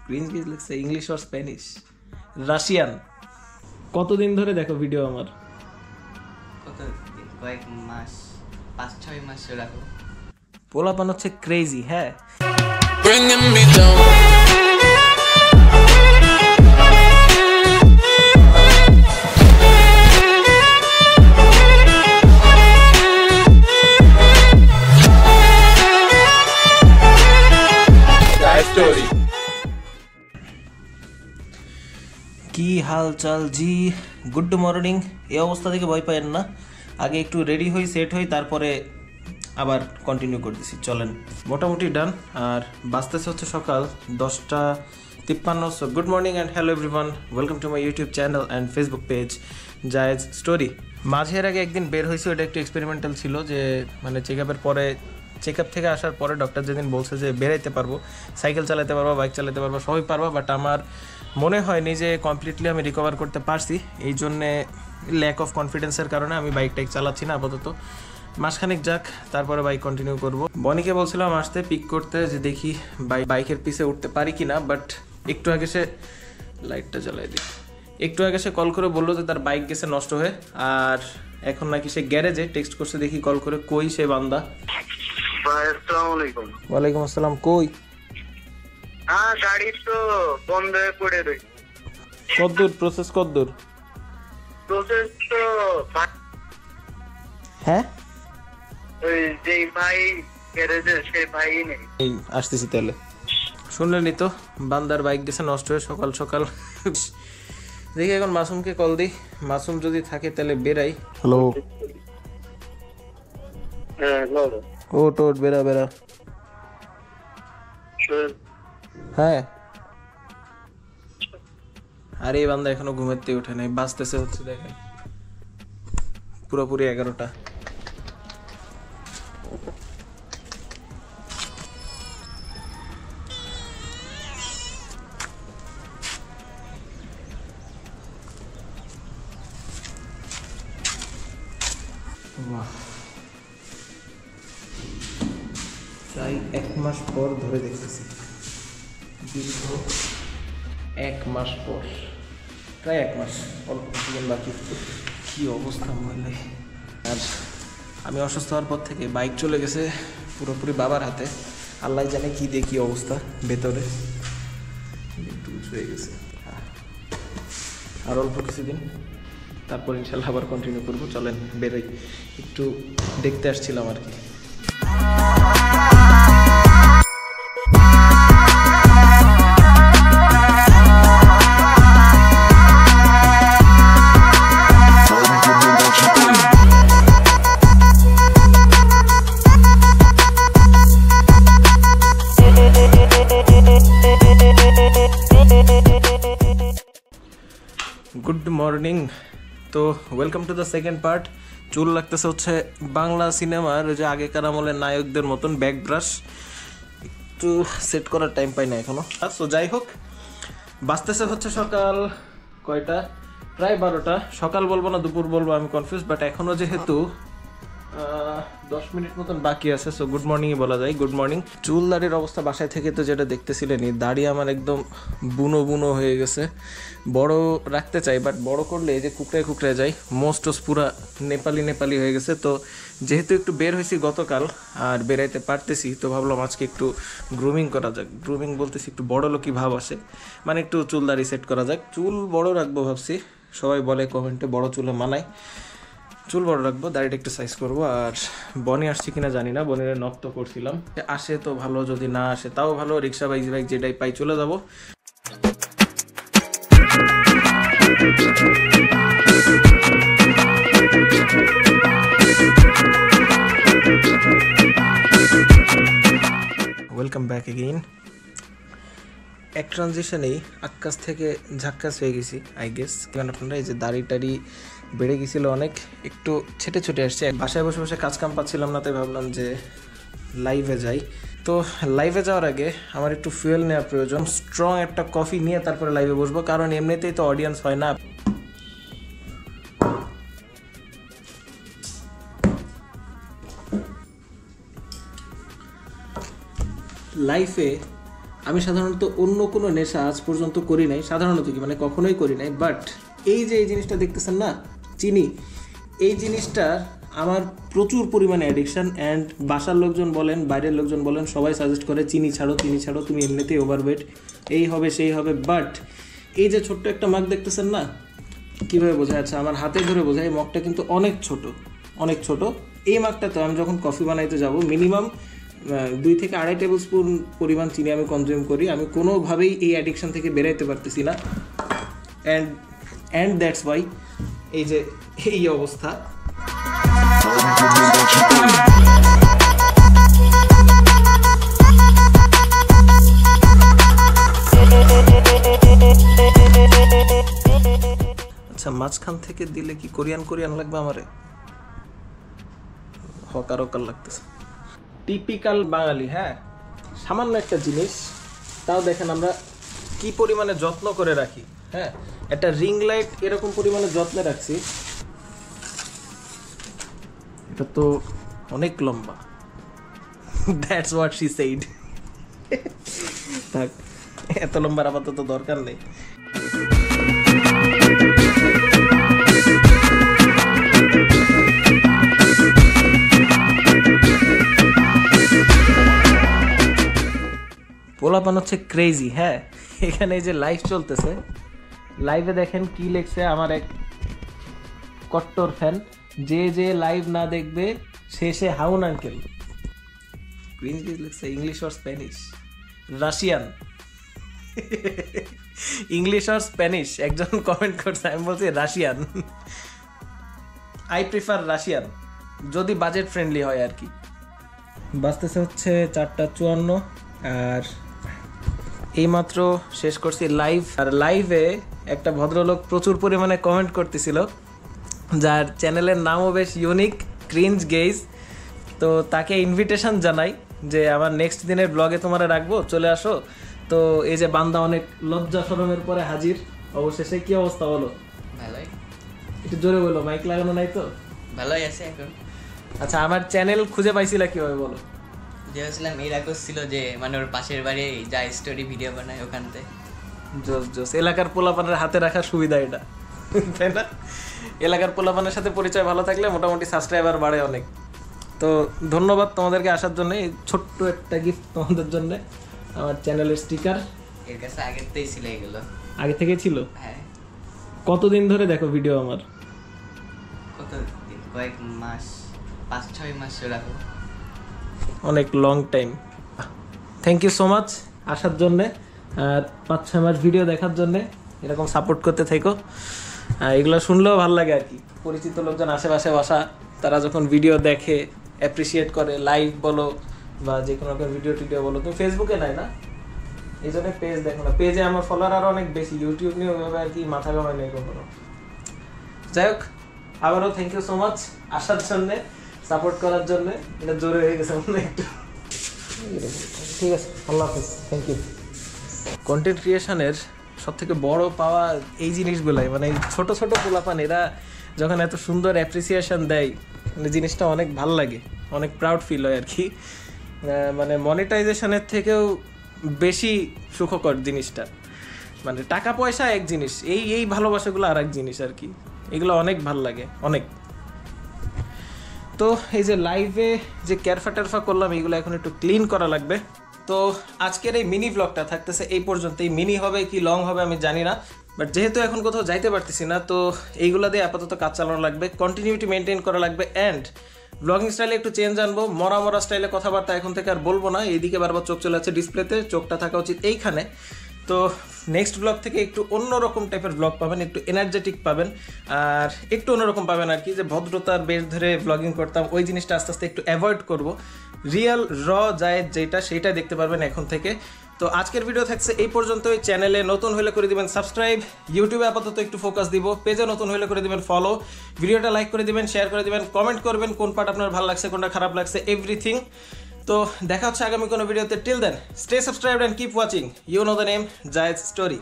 Green gauge লিখছে English আর Spanish, Russian. কতদিন ধরে দেখো ভিডিও আমার? কয়েক মাস, 5-6 মাস রাখো। পোলাপান হচ্ছে ক্রেজি। হ্যাঁ, কি হাল চাল জি? Good morning. এই অবস্থা থেকে ভয় পাইয়েন না, আগে একটু রেডি হই, সেট হই, তারপরে আবার কন্টিনিউ করতেছি। চলেন, মোটামুটি ডান। আর বাজতেছে হচ্ছে সকাল 10:53। So good morning and hello everyone, welcome to my YouTube channel and Facebook page জায়েজ স্টোরি। মাঝের আগে একদিন বের হয়েছে, ওটা একটু এক্সপেরিমেন্টাল ছিল, যে মানে চেক আপ থেকে আসার পরে ডক্টর যেদিন বলছে যে বেরাইতে পারবো, সাইকেল চালাতে পারবো, বাইক চালাতে পারবো, সবই পারবো, বাট আমার মনে হয়নি যে কমপ্লিটলি আমি রিকভার করতে পারছি। এই জন্যে ল্যাক অফ কনফিডেন্সের কারণে আমি বাইকটাই চালাচ্ছি না আপাতত। মাসখানেক যাক, তারপরে বাইক কন্টিনিউ করব। বনিকে বলছিলাম আসতে পিক করতে, যে দেখি বাইকের পিছে উঠতে পারি কি না, বাট একটু আগে সে লাইটটা জ্বালাই দিই, একটু আগে সে কল করে বললো যে তার বাইক গেছে নষ্ট হয়ে, আর এখন নাকি সে গ্যারেজে। টেক্সট করছে, দেখি কল করে, কই সে বান্দা। ওয়ালাইকুম আসসালাম। কই? গাড়ি তো বন্ধ হয়ে পড়ে রয়েছে। কতদূর প্রসেস? কতদূর প্রসেস তো হ্যাঁ, ওই যে ভাই গ্যারেজে, সেই ভাই নেই। এই আসতেছি তাহলে। শুনলেনি তো, বান্দার বাইক গেছে নষ্ট হয়ে সকাল সকাল। দেখি এখন মাসুমকে কল দিই, মাসুম যদি থাকে তাহলে বেরাই। হ্যালো, ওট ওট, বেরা বেরা। হ্যাঁ, আরে এই বান্দা এখনো ঘুমাতে ওঠে নাই, বাজতেছে হচ্ছে দেখেন পুরোপুরি 11টা। প্রায় 1 মাস পর ধরে দেখতেছি, দীর্ঘ 1 মাস পর, প্রায় 1 মাস, অল্প কিছুদিন বাকি। কি অবস্থা মহিলাই। আর আমি অসুস্থ হওয়ার পর থেকে বাইক চলে গেছে পুরোপুরি বাবার হাতে। আল্লাহ জানে কি দিয়ে কি অবস্থা ভেতরে, একটু উঁচু হয়ে গেছে। আর অল্প কিছুদিন, তারপর ইনশাল্লাহ আবার কন্টিনিউ করবো। চলেন বেরোই, একটু দেখতে আসছিলাম আর কি। Good morning. তো welcome to the second part. চুল লাগতেছে হচ্ছে বাংলা সিনেমার ওই যে আগেকার আমলের নায়কদের মতন ব্যাক ব্রাশ, একটু সেট করার টাইম পাই না এখনো। সো যাই হোক, বাজতেছে হচ্ছে সকাল কয়টা, প্রায় 12টা। সকাল বলবো না দুপুর বলবো আমি কনফিউজ, বাট এখনো যেহেতু 10 মিনিট মতন বাকি আছে, সো গুড মর্নিংই বলা যায়। Good morning. চুল দাড়ির অবস্থা বাসায় থেকে তো যেটা দেখতেছিলেনই, দাড়ি আমার একদম বুনো বুনো হয়ে গেছে। বড় রাখতে চাই, বাট বড় করলে এই যে কুকড়ায় কুকড়ায় যায়, মোস্টস পুরা নেপালি হয়ে গেছে। তো যেহেতু একটু বের হয়েছি গতকাল আর বেরাইতে পারতেছি, তো ভাবলাম আজকে একটু গ্রুমিং করা যাক। গ্রুমিং বলতেছি একটু বড় লোকই ভাব আসে, মানে একটু চুল দাড়ি সেট করা যাক। চুল বড় রাখবো ভাবছি, সবাই বলে কমেন্টে বড় চুলে মানায়। চুল বড় রাখবো, দাড়িটা একটু সাইজ করবো। আর বনি আসছে কিনা জানি না, বনির নক তো করছিলাম, আসে তো ভালো, যদি না আসে তাও ভালো। রিক্সা বাইক যেটাই পাই চলে যাবো। Welcome back again. এক ট্রানজিশনেই আক্কাস থেকে ঝাক্কাস হয়ে গেছি আই গেস। কারণ আপনারা এই যে দাড়ি টাড়ি বেড়ে গেছিলো অনেক, একটু ছেটে ছুটে আসছে। বাসায় বসে বসে কাজ কাম পাচ্ছিলাম না, তাই ভাবলাম যে লাইভে যাই। তো লাইভে যাওয়ার আগে আমার একটু ফুয়েল নেওয়ার প্রয়োজন। স্ট্রং একটা কফি নিয়ে তারপরে লাইভে বসবো, কারণ এমনিতেই তো অডিয়েন্স হয় না। লাইফে আমি সাধারণত অন্য কোনো নেশা আজ পর্যন্ত করি নাই, সাধারণত কি মানে কখনোই করি নাই, বাট এই যে এই জিনিসটা দেখতেছেন না চিনি, এই জিনিসটা আমার প্রচুর পরিমাণে অ্যাডিকশান। অ্যান্ড বাসার লোকজন বলেন, বাইরের লোকজন বলেন, সবাই সাজেস্ট করে চিনি ছাড়ো, তুমি এমনিতেই ওভারওয়েট, এই হবে সেই হবে। বাট এই যে ছোট্ট একটা মাগ দেখতেছেন না, কীভাবে বোঝায়? আচ্ছা আমার হাতে ধরে বোঝায়, এই মগটা কিন্তু অনেক ছোট। এই মাগটাতে আমি যখন কফি বানাইতে যাব মিনিমাম 2 থেকে 2.5 টেবিল স্পুন পরিমাণ চিনি আমি কনজিউম করি। আমি কোনোভাবেই এই অ্যাডিকশান থেকে বেরাইতে পারতেছি না। অ্যান্ড দ্যাটস ওয়াই এই যে এই অবস্থা। আচ্ছা মাঝখান থেকে দিলে কি কোরিয়ান লাগবে আমারে? হকার লাগতেছে। টিপিক্যাল বাঙালি, হ্যাঁ সামান্য একটা জিনিস, তাও দেখেন আমরা কি পরিমাণে যত্ন করে রাখি। হ্যাঁ একটা রিং লাইট এরকম পরিমাণে যত্নে রাখছি, এটা তো অনেক লম্বা। That's what she said. থাক, এত লম্বার আপাতত দরকার নেই। পোলাপান হচ্ছে ক্রেজি। হ্যাঁ এখানে এই যে লাইভ চলতেছে, লাইভে দেখেন কি লেখছে আমার এক কট্টর ফ্যান, যে লাইভ না দেখবে সে হাউন আঙ্কেল। ক্রিঞ্জ লিখছে English or Spanish, Russian. English or Spanish একজন কমেন্ট করছে, আমি বলছি রাশিয়ান। আই প্রিফার রাশিয়ান, যদি বাজেট ফ্রেন্ডলি হয় আর কি। বাজতেছে হচ্ছে 4:54 আর এইমাত্র শেষ করছি লাইভ। আর লাইভে একটা ভদ্রলোক প্রচুর পরিমাণে কমেন্ট করতেছিল, যার চ্যানেলের নামও বেশ ইউনিক, ক্রিঞ্জ গেইজ। তো তাকে ইনভিটেশন জানাই যে আমার নেক্সট দিনের ব্লগে তোমরা রাখবো, চলে আসো। তো এই যে বান্দা অনেক লজ্জা শরমের পরে হাজির অবশেষে। কি অবস্থা বলো? ভালোই। একটু জোরে বলো, মাইক লাগানো নাই তো? ভালোই আছে এখন। আচ্ছা আমার চ্যানেল খুঁজে পাইছিলা কিভাবে বলো? যে হচ্ছিলাম এই রাখস ছিল যে মানে ওর পাশের বাড়ি যা স্টোরি ভিডিও বানায় ওখানতে। জোস এলাকার পোলাপানের হাতে রাখার সুবিধা এটা, তাই না? এলাকার পোলাপানের সাথে পরিচয় ভালো থাকলে মোটামুটি সাবস্ক্রাইবার বাড়ে অনেক। তো ধন্যবাদ তোমাদেরকে আসার জন্য। এই ছোট্ট একটা গিফট তোমাদের জন্য, আমার চ্যানেলের স্টিকার। এর কাছে আগের থেকেই ছিল এগুলো। আগে থেকে ছিল? হ্যাঁ। কতদিন ধরে দেখো ভিডিও আমার? কতদিন? কয়েক মাস, 5-6 মাস রাখো। অনেক long time. Thank you so much আসার জন্যে, আর 5-6 মাস ভিডিও দেখার জন্যে। এরকম সাপোর্ট করতে থেকো। এগুলো শুনলেও ভালো লাগে আর কি। পরিচিত লোকজন আশেপাশে বসা, তারা যখন ভিডিও দেখে অ্যাপ্রিসিয়েট করে, লাইভ বলো বা যে কোনো রকম ভিডিও টিডিও বলো। তুমি ফেসবুকে নাই না, এই জন্য পেজ দেখো না। পেজে আমার ফলোয়ার আরও অনেক বেশি, ইউটিউব নিয়ে ওইভাবে আর কি মাথা ঘামায় নেই কখনো। যাই হোক, আবারও থ্যাংক ইউ সো মাচ আসার জন্যে, সাপোর্ট করার জন্যে। এটা জোরে হয়ে গেছে মনে একটু। ঠিক আছে, আল্লাহ হাফেজ, থ্যাংক ইউ। কন্টেন্ট ক্রিয়েশনের সবথেকে বড় পাওয়া এই জিনিসগুলাই, মানে ছোট ছোট পোলাপান এরা যখন এত সুন্দর অ্যাপ্রিসিয়েশন দেয়, মানে জিনিসটা অনেক ভাল লাগে, অনেক প্রাউড ফিল হয় আর কি। মানে মনিটাইজেশনের থেকেও বেশি সুখকর জিনিসটা। মানে টাকা পয়সা এক জিনিস, এই ভালোবাসাগুলো আর এক জিনিস আর কি। এগুলো অনেক ভাল লাগে, অনেক। তো এই যে লাইভে যে ক্যারফা টেরফা করলাম, এইগুলো এখন একটু ক্লিন করা লাগবে। তো আজকের এই মিনি ব্লগটা থাকতেছে এই পর্যন্তই। মিনি হবে কি লং হবে আমি জানি না, বাট যেহেতু এখন কোথাও যাইতে পারতেছি না, তো এইগুলো দিয়ে আপাতত কাজ চালানো লাগবে, কন্টিনিউটি মেনটেন করা লাগবে। অ্যান্ড ব্লগিং স্টাইলে একটু চেঞ্জ আনবো, মরা স্টাইলে কথাবার্তা এখন থেকে আর বলবো না। এইদিকে বারবার চোখ চলে যাচ্ছে ডিসপ্লেতে, চোখটা থাকা উচিত এইখানে। তো নেক্সট ব্লগ থেকে একটু অন্যরকম টাইপের ব্লগ পাবেন, একটু এনার্জেটিক পাবেন, আর একটু অন্যরকম পাবেন আর কি। যে ভদ্রতার বেশ ধরে ব্লগিং করতাম, ওই জিনিসটা আস্তে আস্তে একটু অ্যাভয়েড করব। রিয়েল জায়েদ যেটা, সেইটা দেখতে পারবেন এখন থেকে। তো আজকের ভিডিও থাকছে এই পর্যন্তই। চ্যানেলে নতুন হলে করে দিবেন সাবস্ক্রাইব, ইউটিউবে আপাতত একটু ফোকাস দিব, পেজে নতুন হলে করে দিবেন ফলো, ভিডিওটা লাইক করে দিবেন, শেয়ার করে দিবেন, কমেন্ট করবেন কোন পার্ট আপনার ভালো লাগছে, কোনটা খারাপ লাগছে, এভরিথিং। তো দেখা হচ্ছে আগামী কোনো ভিডিওতে। Till then stay subscribed and keep watching. You know the name, Zayed story.